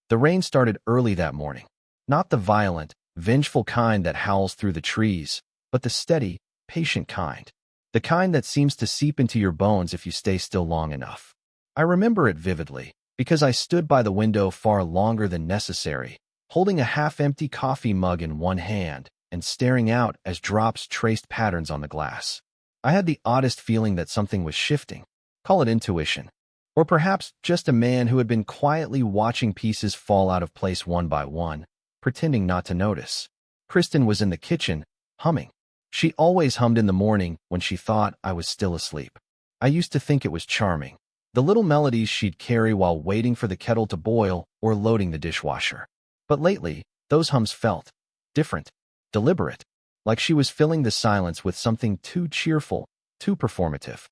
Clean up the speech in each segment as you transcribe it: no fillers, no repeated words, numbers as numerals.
The rain started early that morning. Not the violent, vengeful kind that howls through the trees, but the steady, patient kind. The kind that seems to seep into your bones if you stay still long enough. I remember it vividly, because I stood by the window far longer than necessary, holding a half-empty coffee mug in one hand and staring out as drops traced patterns on the glass. I had the oddest feeling that something was shifting. Call it intuition. Or perhaps just a man who had been quietly watching pieces fall out of place one by one, pretending not to notice. Kristen was in the kitchen, humming. She always hummed in the morning when she thought I was still asleep. I used to think it was charming. The little melodies she'd carry while waiting for the kettle to boil or loading the dishwasher. But lately, those hums felt different, deliberate, like she was filling the silence with something too cheerful, too performative.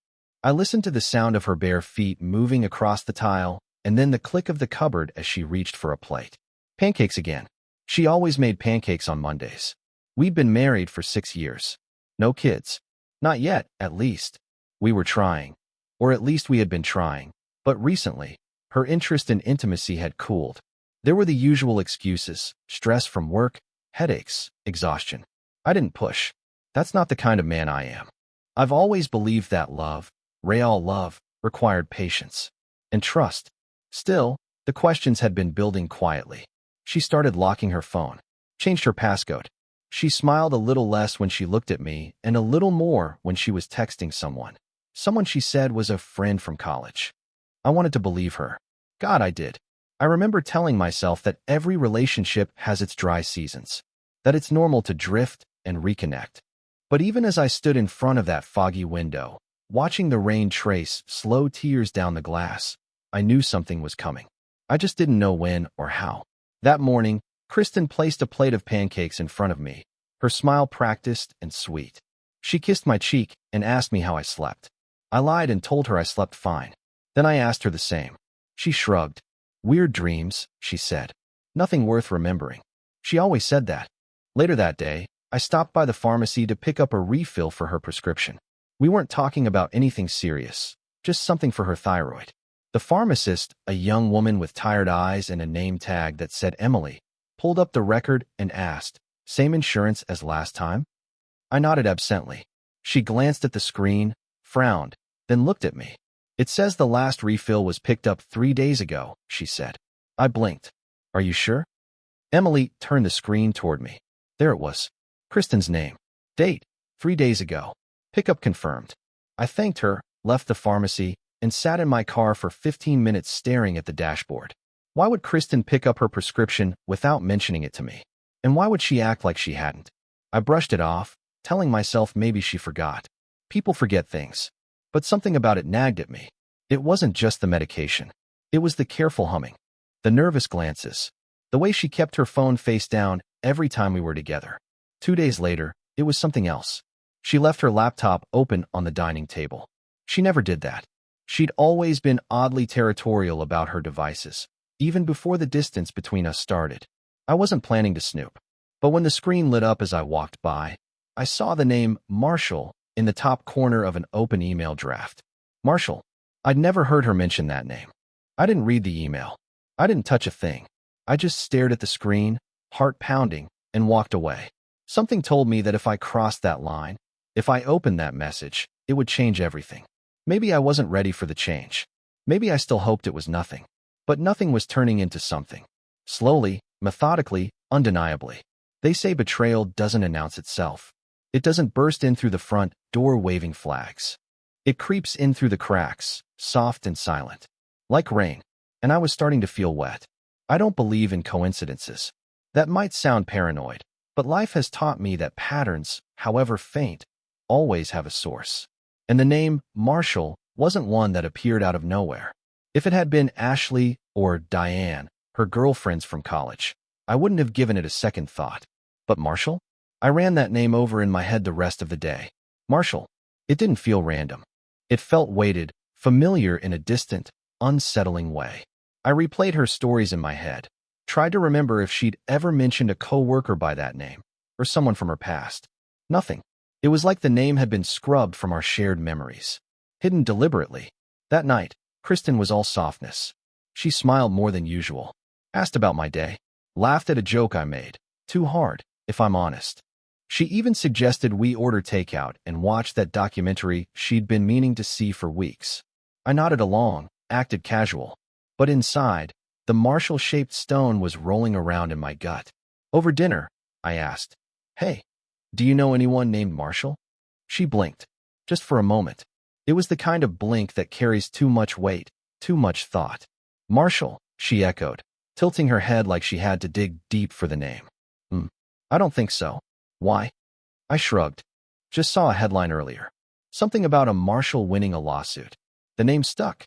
I listened to the sound of her bare feet moving across the tile, and then the click of the cupboard as she reached for a plate. Pancakes again. She always made pancakes on Mondays. We'd been married for 6 years. No kids. Not yet, at least. We were trying. Or at least we had been trying. But recently, her interest in intimacy had cooled. There were the usual excuses: stress from work, headaches, exhaustion. I didn't push. That's not the kind of man I am. I've always believed that love, real love, required patience and trust. Still, the questions had been building quietly. She started locking her phone, changed her passcode. She smiled a little less when she looked at me and a little more when she was texting someone. Someone she said was a friend from college. I wanted to believe her. God, I did. I remember telling myself that every relationship has its dry seasons, that it's normal to drift and reconnect. But even as I stood in front of that foggy window, watching the rain trace slow tears down the glass, I knew something was coming. I just didn't know when or how. That morning, Kristen placed a plate of pancakes in front of me, her smile practiced and sweet. She kissed my cheek and asked me how I slept. I lied and told her I slept fine. Then I asked her the same. She shrugged. Weird dreams, she said. Nothing worth remembering. She always said that. Later that day, I stopped by the pharmacy to pick up a refill for her prescription. We weren't talking about anything serious, just something for her thyroid. The pharmacist, a young woman with tired eyes and a name tag that said Emily, pulled up the record and asked, "Same insurance as last time?" I nodded absently. She glanced at the screen, frowned, then looked at me. "It says the last refill was picked up 3 days ago," she said. I blinked. "Are you sure?" Emily turned the screen toward me. There it was. Kristen's name. Date: 3 days ago. Pickup confirmed. I thanked her, left the pharmacy, and sat in my car for 15 minutes staring at the dashboard. Why would Kristen pick up her prescription without mentioning it to me? And why would she act like she hadn't? I brushed it off, telling myself maybe she forgot. People forget things. But something about it nagged at me. It wasn't just the medication. It was the careful humming, the nervous glances, the way she kept her phone face down every time we were together. 2 days later, it was something else. She left her laptop open on the dining table. She never did that. She'd always been oddly territorial about her devices, even before the distance between us started. I wasn't planning to snoop. But when the screen lit up as I walked by, I saw the name Marshall in the top corner of an open email draft. Marshall. I'd never heard her mention that name. I didn't read the email. I didn't touch a thing. I just stared at the screen, heart pounding, and walked away. Something told me that if I crossed that line, if I opened that message, it would change everything. Maybe I wasn't ready for the change. Maybe I still hoped it was nothing. But nothing was turning into something. Slowly, methodically, undeniably. They say betrayal doesn't announce itself. It doesn't burst in through the front door waving flags. It creeps in through the cracks, soft and silent. Like rain. And I was starting to feel wet. I don't believe in coincidences. That might sound paranoid, but life has taught me that patterns, however faint, always have a source. And the name Marshall wasn't one that appeared out of nowhere. If it had been Ashley or Diane, her girlfriends from college, I wouldn't have given it a second thought. But Marshall? I ran that name over in my head the rest of the day. Marshall. It didn't feel random. It felt weighted, familiar in a distant, unsettling way. I replayed her stories in my head, tried to remember if she'd ever mentioned a coworker by that name, or someone from her past. Nothing. It was like the name had been scrubbed from our shared memories. Hidden deliberately. That night, Kristen was all softness. She smiled more than usual. Asked about my day. Laughed at a joke I made. Too hard, if I'm honest. She even suggested we order takeout and watch that documentary she'd been meaning to see for weeks. I nodded along, acted casual. But inside, the Marshall-shaped stone was rolling around in my gut. Over dinner, I asked, "Hey, do you know anyone named Marshall?" She blinked. Just for a moment. It was the kind of blink that carries too much weight, too much thought. "Marshall," she echoed, tilting her head like she had to dig deep for the name. I don't think so. Why?" I shrugged. Just saw a headline earlier. Something about a Marshall winning a lawsuit. The name stuck.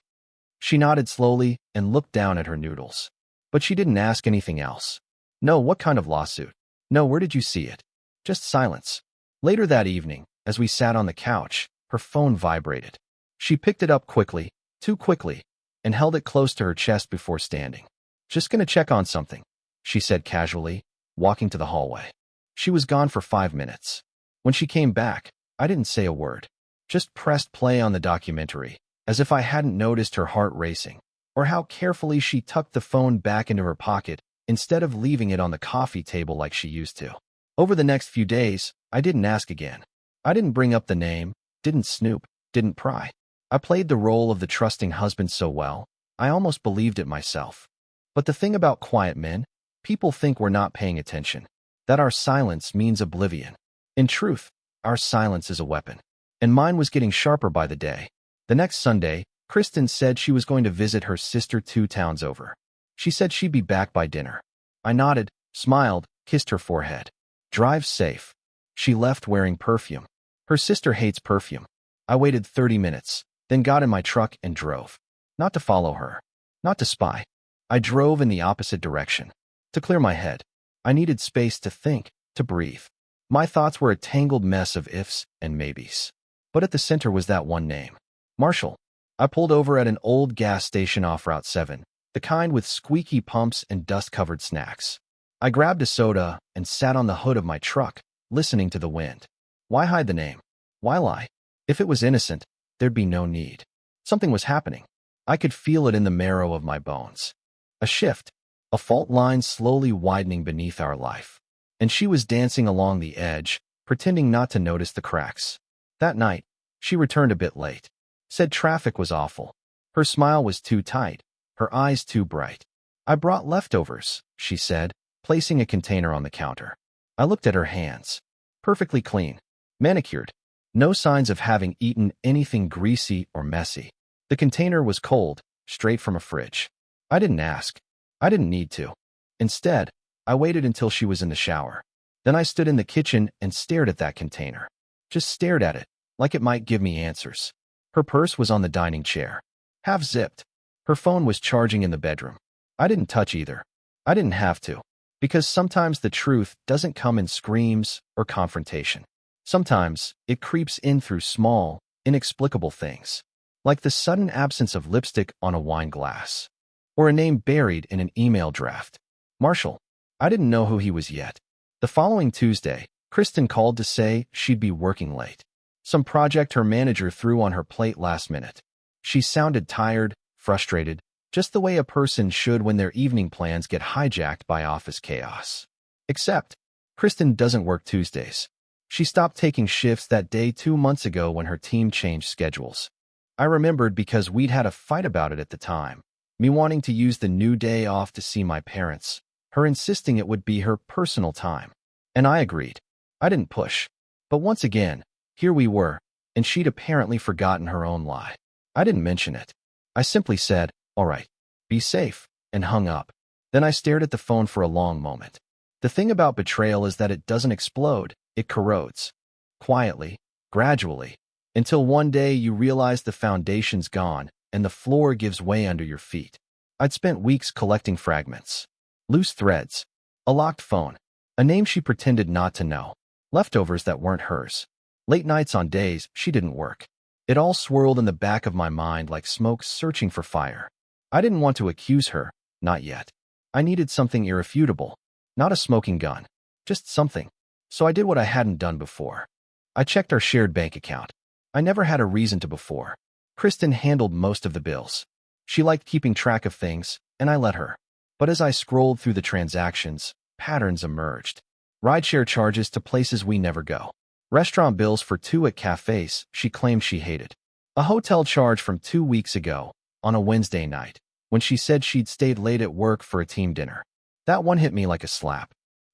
She nodded slowly and looked down at her noodles. But she didn't ask anything else. "No, what kind of lawsuit? No, where did you see it?" Just silence. Later that evening, as we sat on the couch, her phone vibrated. She picked it up quickly, too quickly, and held it close to her chest before standing. "Just gonna check on something," she said casually, walking to the hallway. She was gone for 5 minutes. When she came back, I didn't say a word. Just pressed play on the documentary, as if I hadn't noticed her heart racing, or how carefully she tucked the phone back into her pocket instead of leaving it on the coffee table like she used to. Over the next few days, I didn't ask again. I didn't bring up the name, didn't snoop, didn't pry. I played the role of the trusting husband so well, I almost believed it myself. But the thing about quiet men, people think we're not paying attention, that our silence means oblivion. In truth, our silence is a weapon. And mine was getting sharper by the day. The next Sunday, Kristen said she was going to visit her sister 2 towns over. She said she'd be back by dinner. I nodded, smiled, kissed her forehead. "Drive safe." She left wearing perfume. Her sister hates perfume. I waited 30 minutes, then got in my truck and drove. Not to follow her. Not to spy. I drove in the opposite direction. To clear my head. I needed space to think, to breathe. My thoughts were a tangled mess of ifs and maybes. But at the center was that one name. Marshall. I pulled over at an old gas station off Route 7, the kind with squeaky pumps and dust-covered snacks. I grabbed a soda and sat on the hood of my truck, listening to the wind. Why hide the name? Why lie? If it was innocent, there'd be no need. Something was happening. I could feel it in the marrow of my bones. A shift. A fault line slowly widening beneath our life. And she was dancing along the edge, pretending not to notice the cracks. That night, she returned a bit late. Said traffic was awful. Her smile was too tight, her eyes too bright. "I brought leftovers," she said, placing a container on the counter. I looked at her hands. Perfectly clean. Manicured. No signs of having eaten anything greasy or messy. The container was cold, straight from a fridge. I didn't ask. I didn't need to. Instead, I waited until she was in the shower. Then I stood in the kitchen and stared at that container. Just stared at it, like it might give me answers. Her purse was on the dining chair, half zipped. Her phone was charging in the bedroom. I didn't touch either. I didn't have to. Because sometimes the truth doesn't come in screams or confrontation. Sometimes it creeps in through small, inexplicable things. Like the sudden absence of lipstick on a wine glass. Or a name buried in an email draft. Marshall. I didn't know who he was yet. The following Tuesday, Kristen called to say she'd be working late. Some project her manager threw on her plate last minute. She sounded tired, frustrated, just the way a person should when their evening plans get hijacked by office chaos. Except, Kristen doesn't work Tuesdays. She stopped taking shifts that day 2 months ago when her team changed schedules. I remembered because we'd had a fight about it at the time. Me wanting to use the new day off to see my parents. Her insisting it would be her personal time. And I agreed. I didn't push. But once again, here we were, and she'd apparently forgotten her own lie. I didn't mention it. I simply said, "All right, be safe," and hung up. Then I stared at the phone for a long moment. The thing about betrayal is that it doesn't explode, it corrodes. Quietly, gradually, until one day you realize the foundation's gone and the floor gives way under your feet. I'd spent weeks collecting fragments. Loose threads. A locked phone. A name she pretended not to know. Leftovers that weren't hers. Late nights on days she didn't work. It all swirled in the back of my mind like smoke searching for fire. I didn't want to accuse her, not yet. I needed something irrefutable. Not a smoking gun. Just something. So I did what I hadn't done before. I checked our shared bank account. I never had a reason to before. Kristen handled most of the bills. She liked keeping track of things, and I let her. But as I scrolled through the transactions, patterns emerged. Rideshare charges to places we never go. Restaurant bills for two at cafes she claimed she hated. A hotel charge from 2 weeks ago, on a Wednesday night, when she said she'd stayed late at work for a team dinner. That one hit me like a slap.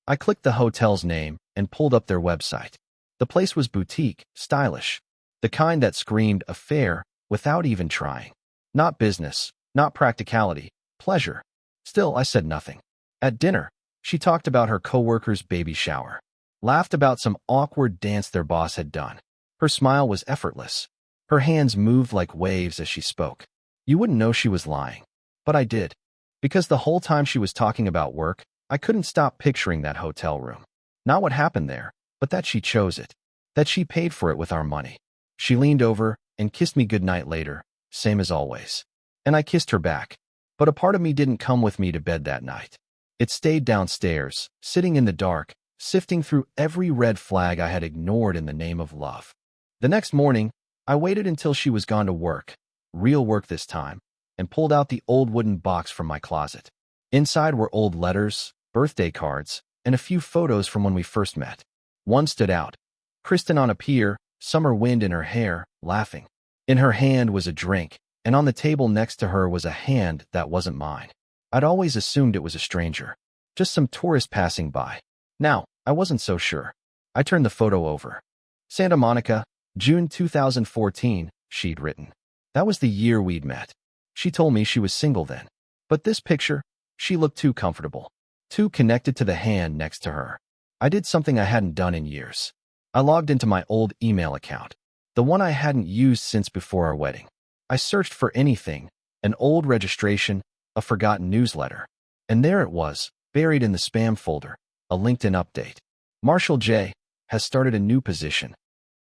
I clicked the hotel's name and pulled up their website. The place was boutique, stylish, the kind that screamed affair without even trying. Not business, not practicality, pleasure. Still, I said nothing. At dinner, she talked about her coworker's baby shower, laughed about some awkward dance their boss had done. Her smile was effortless. Her hands moved like waves as she spoke. You wouldn't know she was lying. But I did. Because the whole time she was talking about work, I couldn't stop picturing that hotel room. Not what happened there, but that she chose it. That she paid for it with our money. She leaned over and kissed me goodnight later, same as always. And I kissed her back. But a part of me didn't come with me to bed that night. It stayed downstairs, sitting in the dark, sifting through every red flag I had ignored in the name of love. The next morning, I waited until she was gone to work, real work this time, and pulled out the old wooden box from my closet. Inside were old letters, birthday cards, and a few photos from when we first met. One stood out. Kristen on a pier, summer wind in her hair, laughing. In her hand was a drink, and on the table next to her was a hand that wasn't mine. I'd always assumed it was a stranger, just some tourist passing by. Now, I wasn't so sure. I turned the photo over. Santa Monica, June 2014, she'd written. That was the year we'd met. She told me she was single then. But this picture, she looked too comfortable, too connected to the hand next to her. I did something I hadn't done in years. I logged into my old email account, the one I hadn't used since before our wedding. I searched for anything, an old registration, a forgotten newsletter. And there it was, buried in the spam folder, a LinkedIn update. Marshall J. has started a new position.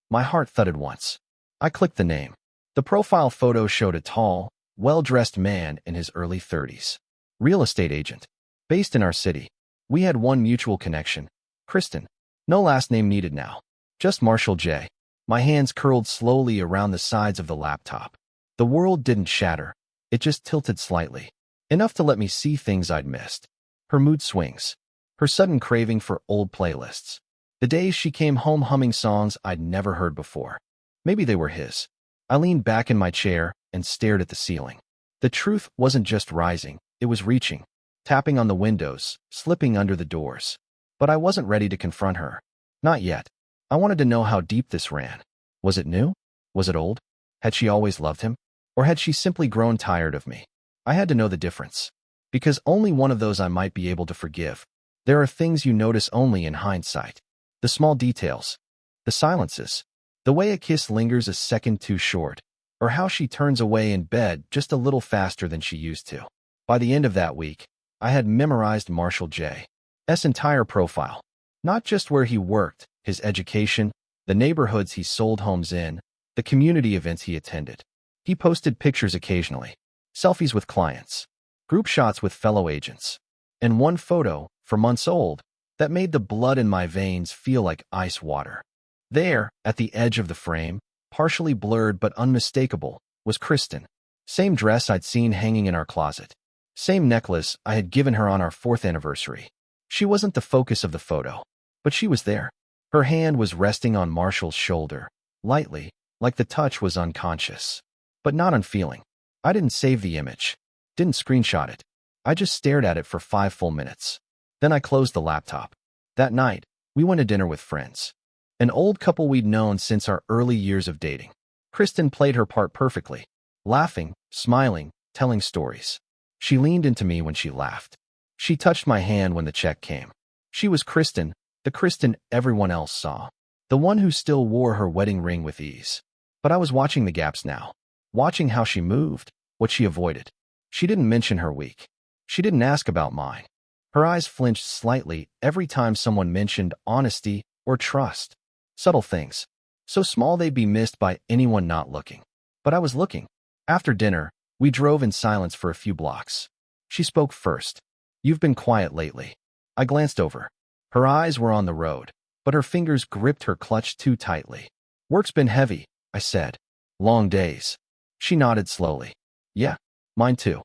My heart thudded once. I clicked the name. The profile photo showed a tall, well-dressed man in his early 30s. Real estate agent. Based in our city. We had one mutual connection. Kristen. No last name needed now. Just Marshall J. My hands curled slowly around the sides of the laptop. The world didn't shatter. It just tilted slightly. Enough to let me see things I'd missed. Her mood swings. Her sudden craving for old playlists. The days she came home humming songs I'd never heard before. Maybe they were his. I leaned back in my chair and stared at the ceiling. The truth wasn't just rising, it was reaching, tapping on the windows, slipping under the doors. But I wasn't ready to confront her. Not yet. I wanted to know how deep this ran. Was it new? Was it old? Had she always loved him? Or had she simply grown tired of me? I had to know the difference. Because only one of those I might be able to forgive. There are things you notice only in hindsight. The small details. The silences. The way a kiss lingers a second too short. Or how she turns away in bed just a little faster than she used to. By the end of that week, I had memorized Marshall J.'s entire profile. Not just where he worked, his education, the neighborhoods he sold homes in, the community events he attended. He posted pictures occasionally. Selfies with clients. Group shots with fellow agents. And one photo, for months old, that made the blood in my veins feel like ice water. There, at the edge of the frame, partially blurred but unmistakable, was Kristen. Same dress I'd seen hanging in our closet. Same necklace I had given her on our 4th anniversary. She wasn't the focus of the photo, but she was there. Her hand was resting on Marshall's shoulder, lightly, like the touch was unconscious. But not unfeeling. I didn't save the image. Didn't screenshot it. I just stared at it for 5 full minutes. Then I closed the laptop. That night, we went to dinner with friends. An old couple we'd known since our early years of dating. Kristen played her part perfectly. Laughing, smiling, telling stories. She leaned into me when she laughed. She touched my hand when the check came. She was Kristen, the Kristen everyone else saw. The one who still wore her wedding ring with ease. But I was watching the gaps now. Watching how she moved, what she avoided. She didn't mention her week. She didn't ask about mine. Her eyes flinched slightly every time someone mentioned honesty or trust. Subtle things. So small they'd be missed by anyone not looking. But I was looking. After dinner, we drove in silence for a few blocks. She spoke first. You've been quiet lately. I glanced over. Her eyes were on the road, but her fingers gripped her clutch too tightly. Work's been heavy, I said. Long days. She nodded slowly. Yeah, mine too.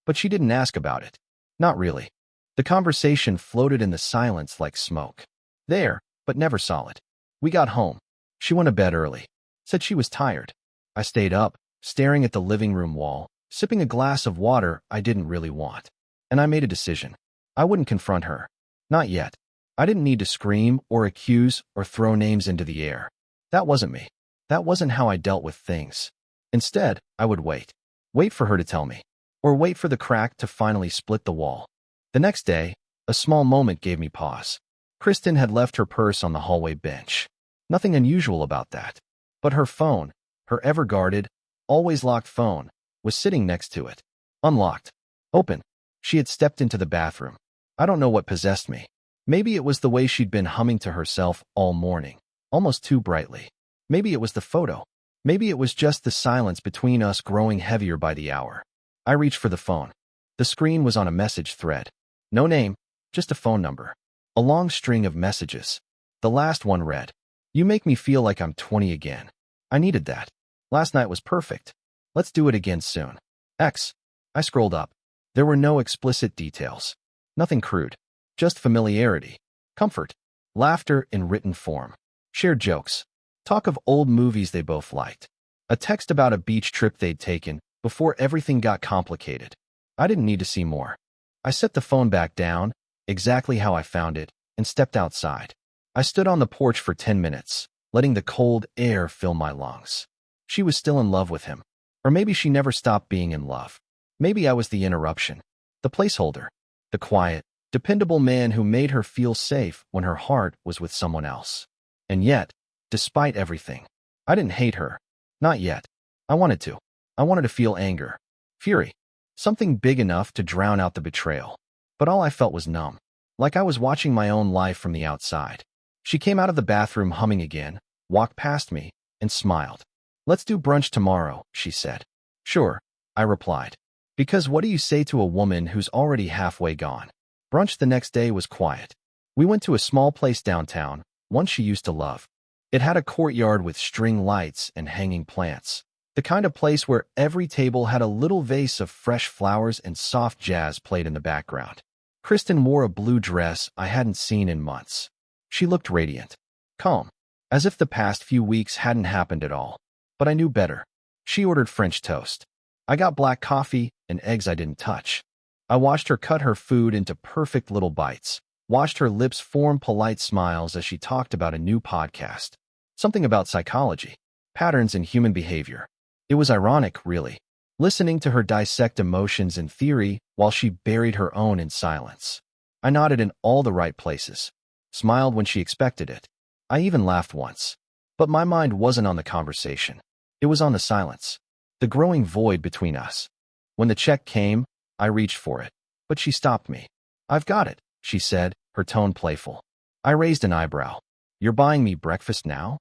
But she didn't ask about it. Not really. The conversation floated in the silence like smoke. There, but never solid. We got home. She went to bed early. Said she was tired. I stayed up, staring at the living room wall, sipping a glass of water I didn't really want. And I made a decision. I wouldn't confront her. Not yet. I didn't need to scream or accuse or throw names into the air. That wasn't me. That wasn't how I dealt with things. Instead, I would wait. Wait for her to tell me. Or wait for the crack to finally split the wall. The next day, a small moment gave me pause. Kristen had left her purse on the hallway bench. Nothing unusual about that. But her phone, her ever-guarded, always locked phone, was sitting next to it. Unlocked. Open. She had stepped into the bathroom. I don't know what possessed me. Maybe it was the way she'd been humming to herself all morning, almost too brightly. Maybe it was the photo. Maybe it was just the silence between us growing heavier by the hour. I reached for the phone. The screen was on a message thread. No name, just a phone number. A long string of messages. The last one read, "You make me feel like I'm 20 again. I needed that. Last night was perfect. Let's do it again soon. X." I scrolled up. There were no explicit details. Nothing crude. Just familiarity. Comfort. Laughter in written form. Shared jokes. Talk of old movies they both liked. A text about a beach trip they'd taken before everything got complicated. I didn't need to see more. I set the phone back down, exactly how I found it, and stepped outside. I stood on the porch for 10 minutes, letting the cold air fill my lungs. She was still in love with him. Or maybe she never stopped being in love. Maybe I was the interruption. The placeholder. The quiet, dependable man who made her feel safe when her heart was with someone else. And yet, despite everything, I didn't hate her. Not yet. I wanted to. I wanted to feel anger. Fury. Something big enough to drown out the betrayal. But all I felt was numb. Like I was watching my own life from the outside. She came out of the bathroom humming again, walked past me, and smiled. "Let's do brunch tomorrow," she said. "Sure," I replied. Because what do you say to a woman who's already halfway gone? Brunch the next day was quiet. We went to a small place downtown, one she used to love. It had a courtyard with string lights and hanging plants. The kind of place where every table had a little vase of fresh flowers and soft jazz played in the background. Kristen wore a blue dress I hadn't seen in months. She looked radiant, calm, as if the past few weeks hadn't happened at all. But I knew better. She ordered French toast. I got black coffee and eggs I didn't touch. I watched her cut her food into perfect little bites, watched her lips form polite smiles as she talked about a new podcast. Something about psychology, patterns in human behavior. It was ironic, really, listening to her dissect emotions and theory while she buried her own in silence. I nodded in all the right places, smiled when she expected it. I even laughed once. But my mind wasn't on the conversation. It was on the silence, the growing void between us. When the check came, I reached for it, but she stopped me. "I've got it," she said, her tone playful. I raised an eyebrow. "You're buying me breakfast now?"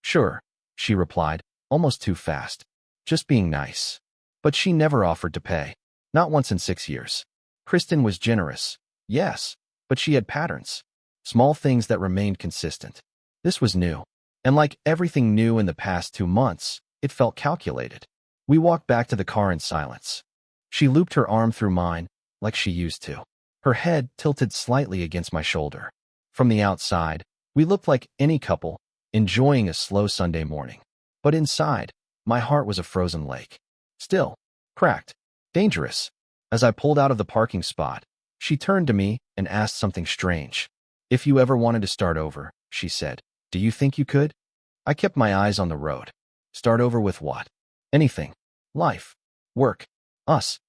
"Sure," she replied, almost too fast. Just being nice. But she never offered to pay. Not once in 6 years. Kristen was generous, yes, but she had patterns. Small things that remained consistent. This was new. And like everything new in the past 2 months, it felt calculated. We walked back to the car in silence. She looped her arm through mine, like she used to. Her head tilted slightly against my shoulder. From the outside, we looked like any couple, enjoying a slow Sunday morning. But inside, my heart was a frozen lake. Still, cracked, dangerous. As I pulled out of the parking spot, she turned to me and asked something strange. "If you ever wanted to start over," she said, "do you think you could?" I kept my eyes on the road. Start over with what? Anything. Life. Work. Us.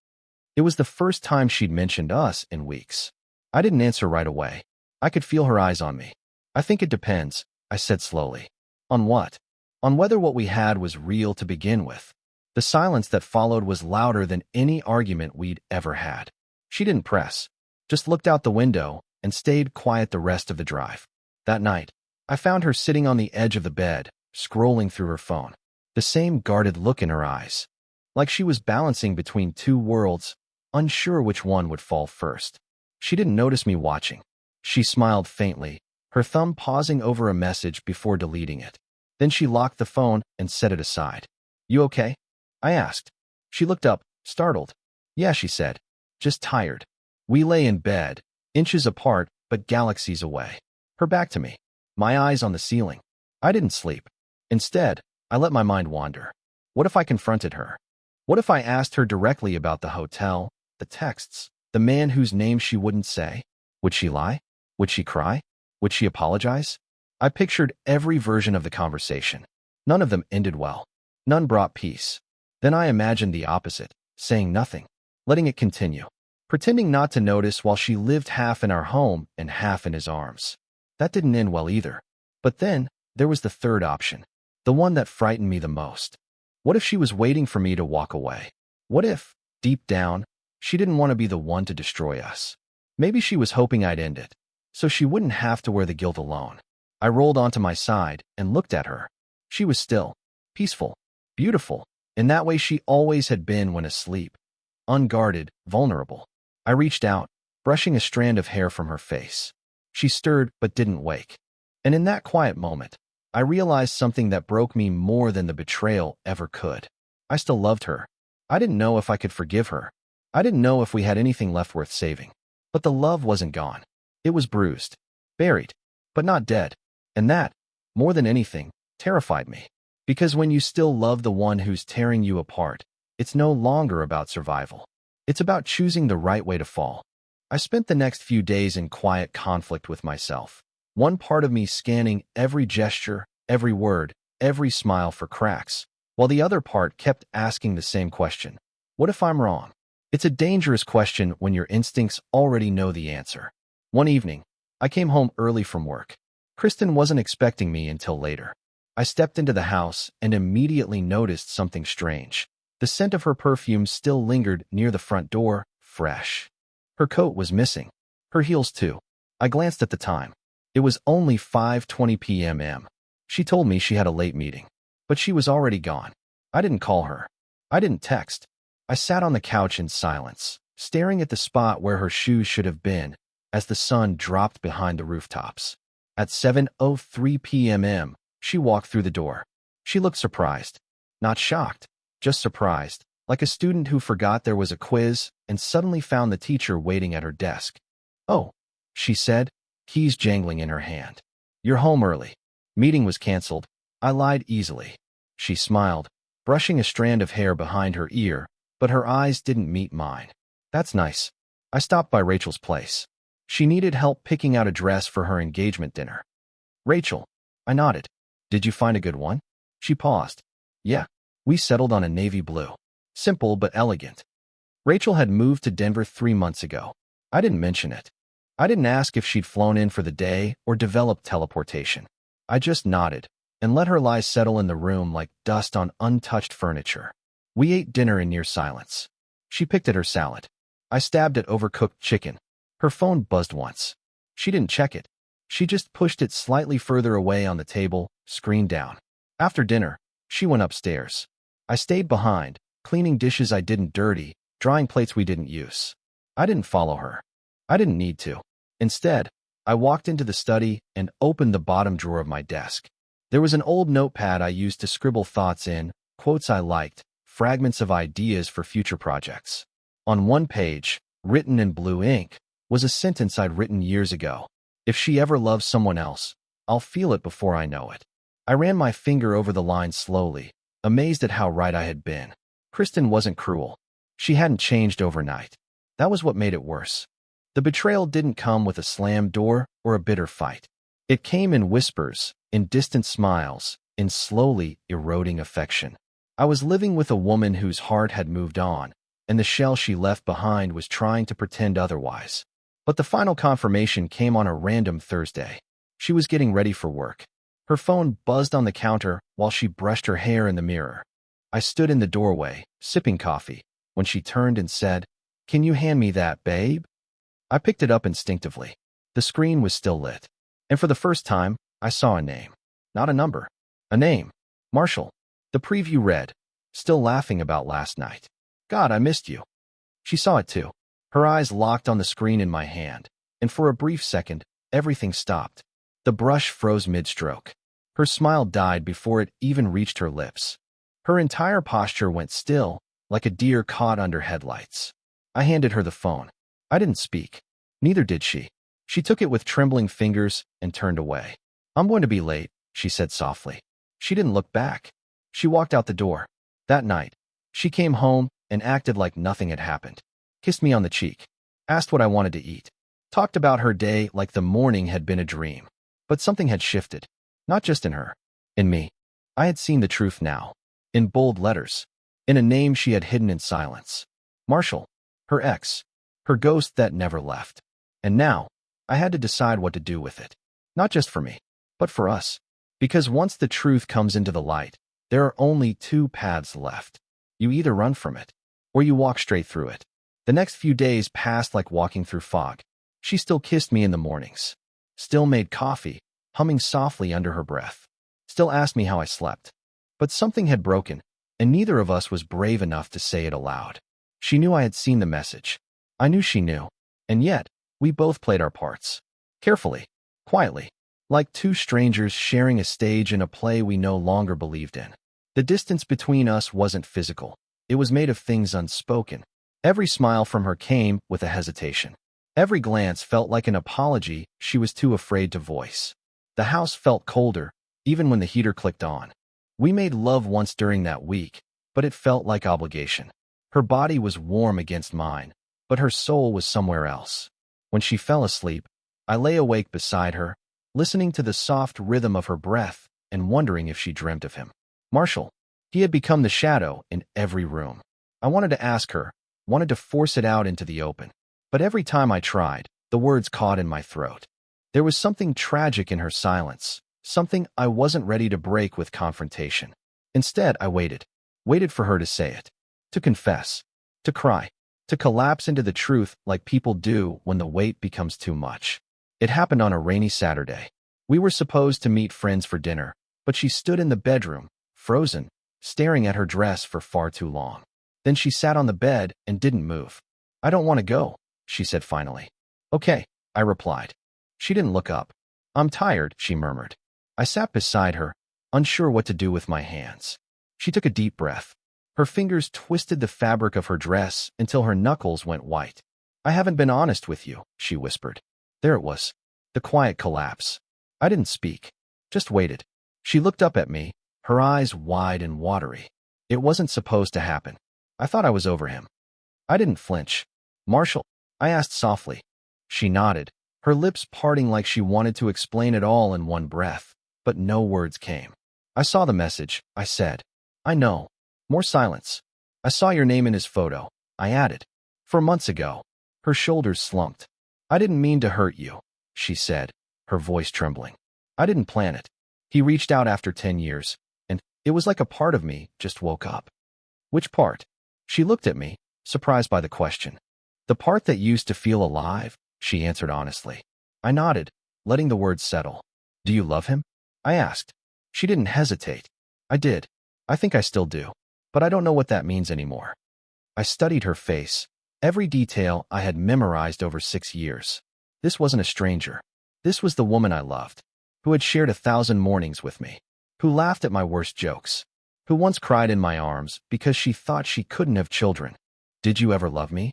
It was the first time she'd mentioned us in weeks. I didn't answer right away. I could feel her eyes on me. "I think it depends," I said slowly. "On what?" "On whether what we had was real to begin with." The silence that followed was louder than any argument we'd ever had. She didn't press, just looked out the window and stayed quiet the rest of the drive. That night, I found her sitting on the edge of the bed, scrolling through her phone. The same guarded look in her eyes. Like she was balancing between two worlds, unsure which one would fall first. She didn't notice me watching. She smiled faintly, her thumb pausing over a message before deleting it. Then she locked the phone and set it aside. "You okay?" I asked. She looked up, startled. "Yeah," she said. "Just tired." We lay in bed, inches apart but galaxies away. Her back to me, my eyes on the ceiling. I didn't sleep. Instead, I let my mind wander. What if I confronted her? What if I asked her directly about the hotel, the texts, the man whose name she wouldn't say? Would she lie? Would she cry? Would she apologize? I pictured every version of the conversation. None of them ended well. None brought peace. Then I imagined the opposite, saying nothing, letting it continue, pretending not to notice while she lived half in our home and half in his arms. That didn't end well either. But then, there was the third option, the one that frightened me the most. What if she was waiting for me to walk away? What if, deep down, she didn't want to be the one to destroy us? Maybe she was hoping I'd end it, so she wouldn't have to wear the guilt alone. I rolled onto my side and looked at her. She was still, peaceful, beautiful, in that way she always had been when asleep, unguarded, vulnerable. I reached out, brushing a strand of hair from her face. She stirred but didn't wake. And in that quiet moment, I realized something that broke me more than the betrayal ever could. I still loved her. I didn't know if I could forgive her. I didn't know if we had anything left worth saving. But the love wasn't gone. It was bruised, buried, but not dead. And that, more than anything, terrified me. Because when you still love the one who's tearing you apart, it's no longer about survival. It's about choosing the right way to fall. I spent the next few days in quiet conflict with myself. One part of me scanning every gesture, every word, every smile for cracks, while the other part kept asking the same question. What if I'm wrong? It's a dangerous question when your instincts already know the answer. One evening, I came home early from work. Kristen wasn't expecting me until later. I stepped into the house and immediately noticed something strange. The scent of her perfume still lingered near the front door, fresh. Her coat was missing. Her heels too. I glanced at the time. It was only 5:20 p.m. She told me she had a late meeting, but she was already gone. I didn't call her. I didn't text. I sat on the couch in silence, staring at the spot where her shoes should have been, as the sun dropped behind the rooftops. At 7:03 p.m., she walked through the door. She looked surprised. Not shocked, just surprised, like a student who forgot there was a quiz and suddenly found the teacher waiting at her desk. "Oh," she said, keys jangling in her hand. "You're home early." Meeting was canceled. I lied easily. She smiled, brushing a strand of hair behind her ear, but her eyes didn't meet mine. "That's nice." I stopped by Rachel's place. She needed help picking out a dress for her engagement dinner. "Rachel." I nodded. "Did you find a good one?" She paused. "Yeah, we settled on a navy blue. Simple but elegant." Rachel had moved to Denver 3 months ago. I didn't mention it. I didn't ask if she'd flown in for the day or developed teleportation. I just nodded and let her lies settle in the room like dust on untouched furniture. We ate dinner in near silence. She picked at her salad. I stabbed at overcooked chicken. Her phone buzzed once. She didn't check it. She just pushed it slightly further away on the table, screen down. After dinner, she went upstairs. I stayed behind, cleaning dishes I didn't dirty, drying plates we didn't use. I didn't follow her. I didn't need to. Instead, I walked into the study and opened the bottom drawer of my desk. There was an old notepad I used to scribble thoughts in, quotes I liked, fragments of ideas for future projects. On one page, written in blue ink, was a sentence I'd written years ago. "If she ever loves someone else, I'll feel it before I know it." I ran my finger over the line slowly, amazed at how right I had been. Kristen wasn't cruel. She hadn't changed overnight. That was what made it worse. The betrayal didn't come with a slammed door or a bitter fight. It came in whispers, in distant smiles, in slowly eroding affection. I was living with a woman whose heart had moved on, and the shell she left behind was trying to pretend otherwise. But the final confirmation came on a random Thursday. She was getting ready for work. Her phone buzzed on the counter while she brushed her hair in the mirror. I stood in the doorway, sipping coffee, when she turned and said, "Can you hand me that, babe?" I picked it up instinctively. The screen was still lit. And for the first time, I saw a name. Not a number. A name. Marshall. The preview read, "Still laughing about last night. God, I missed you." She saw it too. Her eyes locked on the screen in my hand, and for a brief second, everything stopped. The brush froze mid-stroke. Her smile died before it even reached her lips. Her entire posture went still, like a deer caught under headlights. I handed her the phone. I didn't speak. Neither did she. She took it with trembling fingers and turned away. I'm going to be late, she said softly. She didn't look back. She walked out the door. That night, she came home and acted like nothing had happened. Kissed me on the cheek. Asked what I wanted to eat. Talked about her day like the morning had been a dream. But something had shifted. Not just in her. In me. I had seen the truth now. In bold letters. In a name she had hidden in silence. Marshall. Her ex. Her ghost that never left. And now, I had to decide what to do with it. Not just for me, but for us. Because once the truth comes into the light, there are only two paths left. You either run from it, or you walk straight through it. The next few days passed like walking through fog. She still kissed me in the mornings. Still made coffee, humming softly under her breath. Still asked me how I slept. But something had broken, and neither of us was brave enough to say it aloud. She knew I had seen the message. I knew she knew. And yet, we both played our parts. Carefully, quietly, like two strangers sharing a stage in a play we no longer believed in. The distance between us wasn't physical. It was made of things unspoken. Every smile from her came with a hesitation. Every glance felt like an apology she was too afraid to voice. The house felt colder, even when the heater clicked on. We made love once during that week, but it felt like obligation. Her body was warm against mine, but her soul was somewhere else. When she fell asleep, I lay awake beside her, listening to the soft rhythm of her breath and wondering if she dreamt of him. Marshall. He had become the shadow in every room. I wanted to ask her, wanted to force it out into the open. But every time I tried, the words caught in my throat. There was something tragic in her silence, something I wasn't ready to break with confrontation. Instead, I waited for her to say it, to confess, to cry, to collapse into the truth like people do when the weight becomes too much. It happened on a rainy Saturday. We were supposed to meet friends for dinner, but she stood in the bedroom, frozen, staring at her dress for far too long. Then she sat on the bed and didn't move. I don't want to go, she said finally. Okay, I replied. She didn't look up. I'm tired, she murmured. I sat beside her, unsure what to do with my hands. She took a deep breath. Her fingers twisted the fabric of her dress until her knuckles went white. I haven't been honest with you, she whispered. There it was. The quiet collapse. I didn't speak. Just waited. She looked up at me, her eyes wide and watery. It wasn't supposed to happen. I thought I was over him. I didn't flinch. Marshall, I asked softly. She nodded, her lips parting like she wanted to explain it all in one breath, but no words came. I saw the message, I said. I know. More silence. I saw your name in his photo, I added. 4 months ago. Her shoulders slumped. I didn't mean to hurt you, she said, her voice trembling. I didn't plan it. He reached out after 10 years, and it was like a part of me just woke up. Which part? She looked at me, surprised by the question. The part that used to feel alive, she answered honestly. I nodded, letting the words settle. Do you love him? I asked. She didn't hesitate. I did. I think I still do. But I don't know what that means anymore. I studied her face, every detail I had memorized over 6 years. This wasn't a stranger. This was the woman I loved, who had shared 1,000 mornings with me, who laughed at my worst jokes, who once cried in my arms because she thought she couldn't have children. Did you ever love me?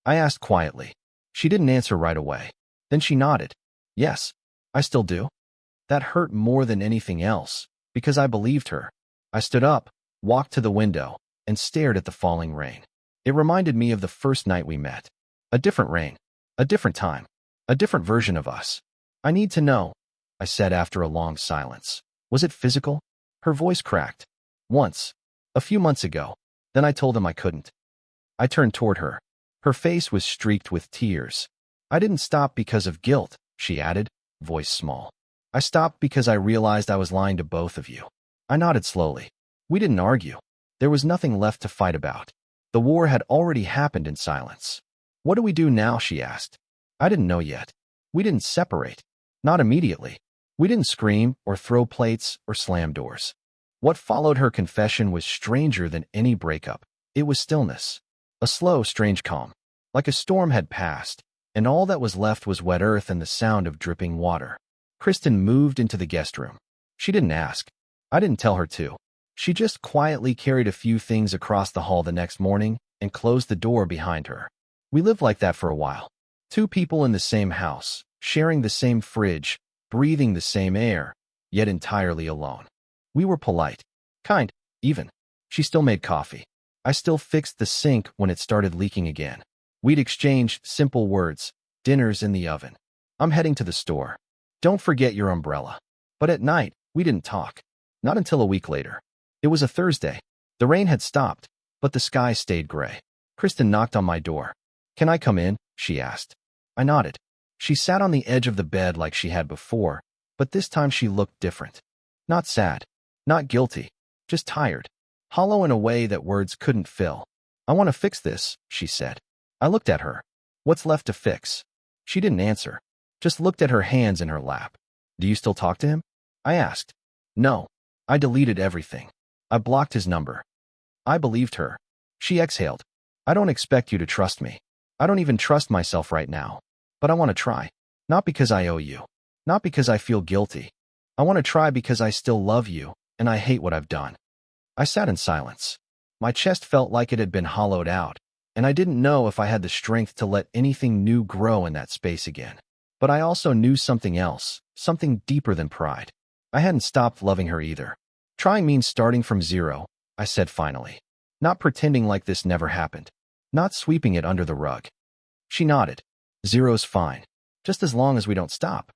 I asked quietly. She didn't answer right away. Then she nodded. Yes, I still do. That hurt more than anything else, because I believed her. I stood up, walked to the window, and stared at the falling rain. It reminded me of the first night we met. A different rain, a different time, a different version of us. I need to know, I said after a long silence. Was it physical? Her voice cracked. Once. A few months ago. Then I told him I couldn't. I turned toward her. Her face was streaked with tears. I didn't stop because of guilt, she added, voice small. I stopped because I realized I was lying to both of you. I nodded slowly. We didn't argue. There was nothing left to fight about. The war had already happened in silence. What do we do now, she asked. I didn't know yet. We didn't separate. Not immediately. We didn't scream or throw plates or slam doors. What followed her confession was stranger than any breakup. It was stillness. A slow, strange calm. Like a storm had passed, and all that was left was wet earth and the sound of dripping water. Kristen moved into the guest room. She didn't ask. I didn't tell her to. She just quietly carried a few things across the hall the next morning and closed the door behind her. We lived like that for a while. Two people in the same house, sharing the same fridge, breathing the same air, yet entirely alone. We were polite, kind, even. She still made coffee. I still fixed the sink when it started leaking again. We'd exchanged simple words, dinner's in the oven. I'm heading to the store. Don't forget your umbrella. But at night, we didn't talk. Not until a week later. It was a Thursday. The rain had stopped, but the sky stayed gray. Kristen knocked on my door. Can I come in? She asked. I nodded. She sat on the edge of the bed like she had before, but this time she looked different. Not sad, not guilty, just tired. Hollow in a way that words couldn't fill. I want to fix this, she said. I looked at her. What's left to fix? She didn't answer, just looked at her hands in her lap. Do you still talk to him? I asked. No. I deleted everything. I blocked his number. I believed her. She exhaled. I don't expect you to trust me. I don't even trust myself right now. But I want to try. Not because I owe you. Not because I feel guilty. I want to try because I still love you, and I hate what I've done. I sat in silence. My chest felt like it had been hollowed out, and I didn't know if I had the strength to let anything new grow in that space again. But I also knew something else, something deeper than pride. I hadn't stopped loving her either. Trying means starting from zero, I said finally. Not pretending like this never happened. Not sweeping it under the rug. She nodded. Zero's fine, just as long as we don't stop.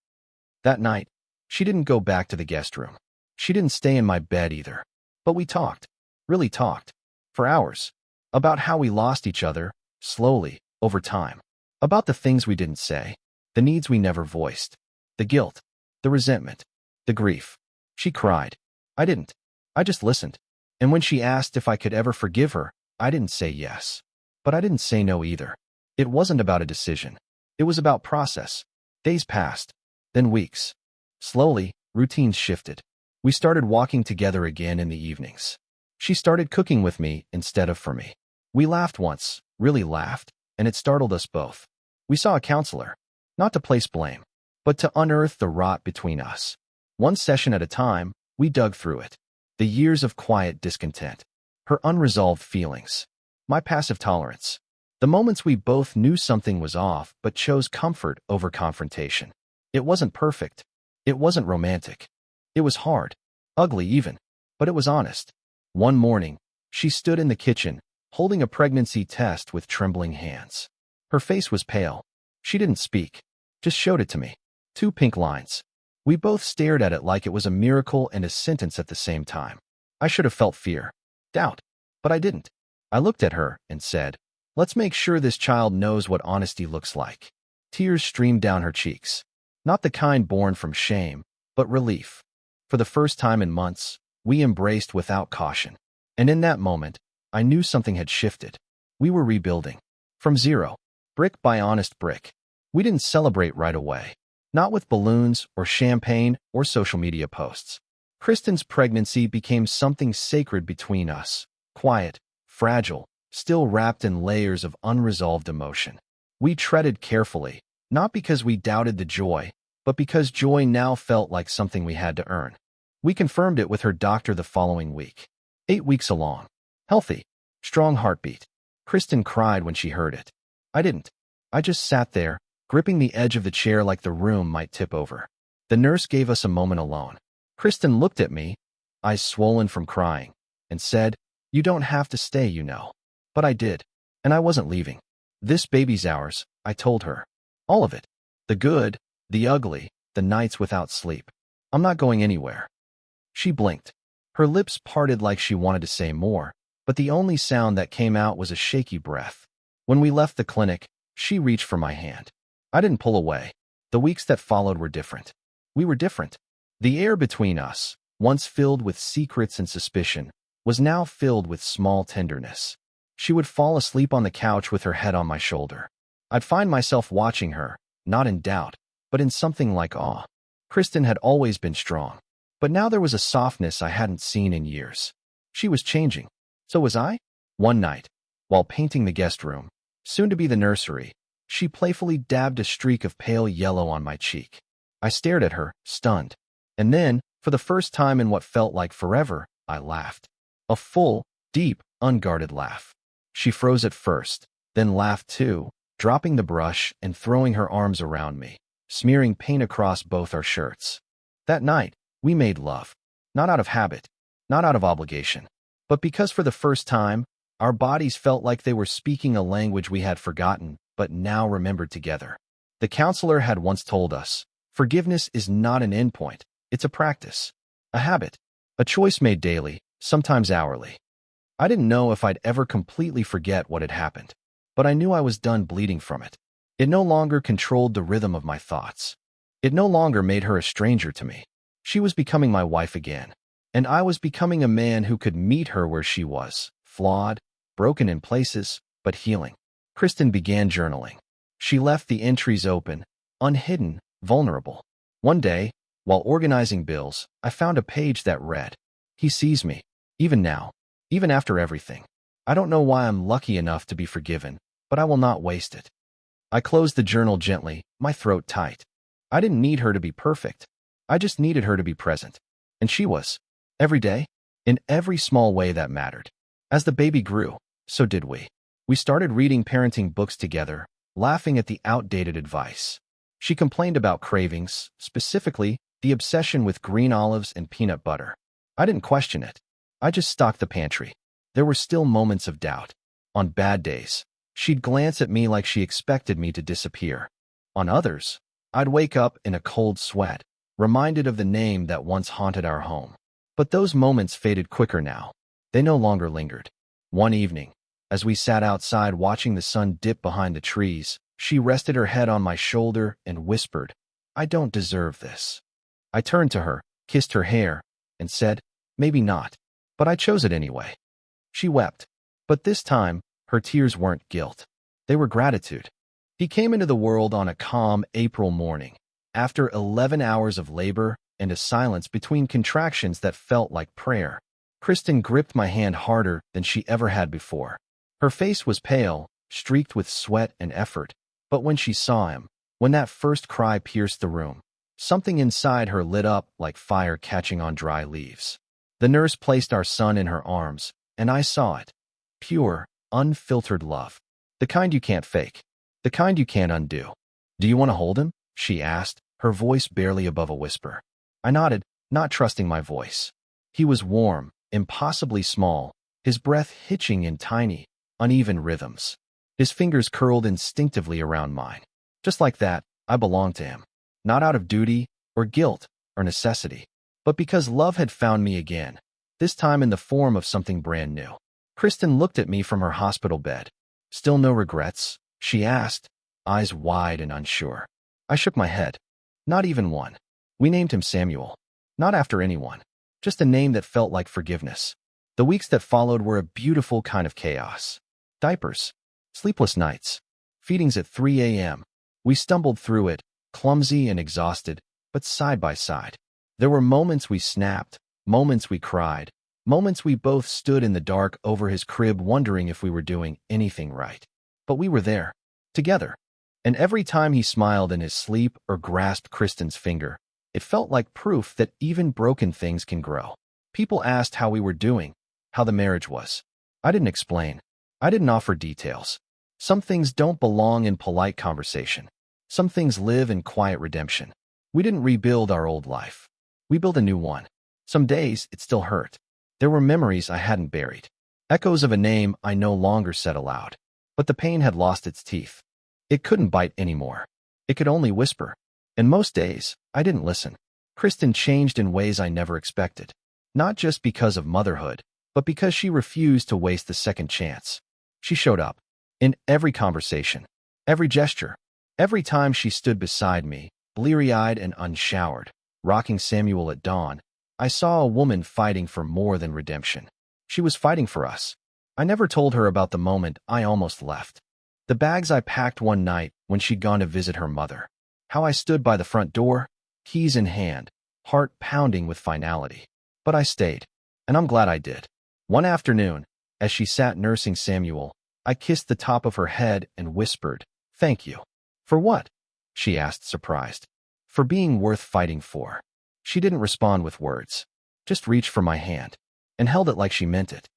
That night, she didn't go back to the guest room. She didn't stay in my bed either. But we talked, really talked, for hours, about how we lost each other, slowly, over time. About the things we didn't say, the needs we never voiced, the guilt, the resentment, the grief. She cried. I didn't. I just listened. And when she asked if I could ever forgive her, I didn't say yes. But I didn't say no either. It wasn't about a decision. It was about process. Days passed, then weeks. Slowly, routines shifted. We started walking together again in the evenings. She started cooking with me instead of for me. We laughed once, really laughed, and it startled us both. We saw a counselor, not to place blame, but to unearth the rot between us. One session at a time, we dug through it. The years of quiet discontent, her unresolved feelings, my passive tolerance, the moments we both knew something was off but chose comfort over confrontation. It wasn't perfect. It wasn't romantic. It was hard, ugly even, but it was honest. One morning, she stood in the kitchen, holding a pregnancy test with trembling hands. Her face was pale. She didn't speak, just showed it to me. 2 pink lines. We both stared at it like it was a miracle and a sentence at the same time. I should have felt fear, doubt, but I didn't. I looked at her and said, let's make sure this child knows what honesty looks like. Tears streamed down her cheeks. Not the kind born from shame, but relief. For the first time in months, we embraced without caution. And in that moment, I knew something had shifted. We were rebuilding. From zero, brick by honest brick. We didn't celebrate right away. Not with balloons or champagne or social media posts. Kristen's pregnancy became something sacred between us. Quiet, fragile, still wrapped in layers of unresolved emotion. We treaded carefully, not because we doubted the joy, but because joy now felt like something we had to earn. We confirmed it with her doctor the following week. 8 weeks along. Healthy. Strong heartbeat. Kristen cried when she heard it. I didn't. I just sat there, gripping the edge of the chair like the room might tip over. The nurse gave us a moment alone. Kristen looked at me, eyes swollen from crying, and said, you don't have to stay, you know. But I did. And I wasn't leaving. This baby's ours, I told her. All of it. The good, the ugly, the nights without sleep. I'm not going anywhere. She blinked. Her lips parted like she wanted to say more, but the only sound that came out was a shaky breath. When we left the clinic, she reached for my hand. I didn't pull away. The weeks that followed were different. We were different. The air between us, once filled with secrets and suspicion, was now filled with small tenderness. She would fall asleep on the couch with her head on my shoulder. I'd find myself watching her, not in doubt, but in something like awe. Kristen had always been strong, but now there was a softness I hadn't seen in years. She was changing. So was I? One night, while painting the guest room, soon to be the nursery, she playfully dabbed a streak of pale yellow on my cheek. I stared at her, stunned. And then, for the first time in what felt like forever, I laughed. A full, deep, unguarded laugh. She froze at first, then laughed too, dropping the brush and throwing her arms around me, smearing paint across both our shirts. That night, we made love. Not out of habit, not out of obligation, but because for the first time, our bodies felt like they were speaking a language we had forgotten, but now remembered together. The counselor had once told us, forgiveness is not an endpoint, it's a practice, a habit, a choice made daily, sometimes hourly. I didn't know if I'd ever completely forget what had happened, but I knew I was done bleeding from it. It no longer controlled the rhythm of my thoughts. It no longer made her a stranger to me. She was becoming my wife again, and I was becoming a man who could meet her where she was, flawed, broken in places, but healing. Kristen began journaling. She left the entries open, unhidden, vulnerable. One day, while organizing bills, I found a page that read, "He sees me, even now, even after everything. I don't know why I'm lucky enough to be forgiven, but I will not waste it." I closed the journal gently, my throat tight. I didn't need her to be perfect. I just needed her to be present. And she was. Every day, in every small way that mattered. As the baby grew, so did we. We started reading parenting books together, laughing at the outdated advice. She complained about cravings, specifically, the obsession with green olives and peanut butter. I didn't question it. I just stocked the pantry. There were still moments of doubt. On bad days, she'd glance at me like she expected me to disappear. On others, I'd wake up in a cold sweat, reminded of the name that once haunted our home. But those moments faded quicker now. They no longer lingered. One evening, as we sat outside watching the sun dip behind the trees, she rested her head on my shoulder and whispered, "I don't deserve this." I turned to her, kissed her hair, and said, "Maybe not, but I chose it anyway." She wept, but this time, her tears weren't guilt. They were gratitude. He came into the world on a calm April morning, after 11 hours of labor and a silence between contractions that felt like prayer. Kristen gripped my hand harder than she ever had before. Her face was pale, streaked with sweat and effort, but when she saw him, when that first cry pierced the room, something inside her lit up like fire catching on dry leaves. The nurse placed our son in her arms, and I saw it. Pure, unfiltered love. The kind you can't fake. The kind you can't undo. "Do you want to hold him?" she asked, her voice barely above a whisper. I nodded, not trusting my voice. He was warm, impossibly small, his breath hitching in tiny, uneven rhythms. His fingers curled instinctively around mine. Just like that, I belonged to him. Not out of duty, or guilt, or necessity, but because love had found me again, this time in the form of something brand new. Kristen looked at me from her hospital bed. "Still no regrets?" she asked, eyes wide and unsure. I shook my head. Not even one. We named him Samuel. Not after anyone. Just a name that felt like forgiveness. The weeks that followed were a beautiful kind of chaos. Diapers. Sleepless nights. Feedings at 3 a.m. We stumbled through it, clumsy and exhausted, but side by side. There were moments we snapped, moments we cried, moments we both stood in the dark over his crib wondering if we were doing anything right. But we were there, together. And every time he smiled in his sleep or grasped Kristen's finger, it felt like proof that even broken things can grow. People asked how we were doing, how the marriage was. I didn't explain. I didn't offer details. Some things don't belong in polite conversation. Some things live in quiet redemption. We didn't rebuild our old life. We built a new one. Some days, it still hurt. There were memories I hadn't buried. Echoes of a name I no longer said aloud. But the pain had lost its teeth. It couldn't bite anymore. It could only whisper. And most days, I didn't listen. Kristen changed in ways I never expected. Not just because of motherhood, but because she refused to waste the second chance. She showed up. In every conversation. Every gesture. Every time she stood beside me, bleary-eyed and unshowered, rocking Samuel at dawn, I saw a woman fighting for more than redemption. She was fighting for us. I never told her about the moment I almost left. The bags I packed one night when she'd gone to visit her mother. How I stood by the front door, keys in hand, heart pounding with finality. But I stayed, and I'm glad I did. One afternoon, as she sat nursing Samuel, I kissed the top of her head and whispered, "Thank you." "For what?" she asked, surprised. "For being worth fighting for." She didn't respond with words, just reached for my hand, and held it like she meant it.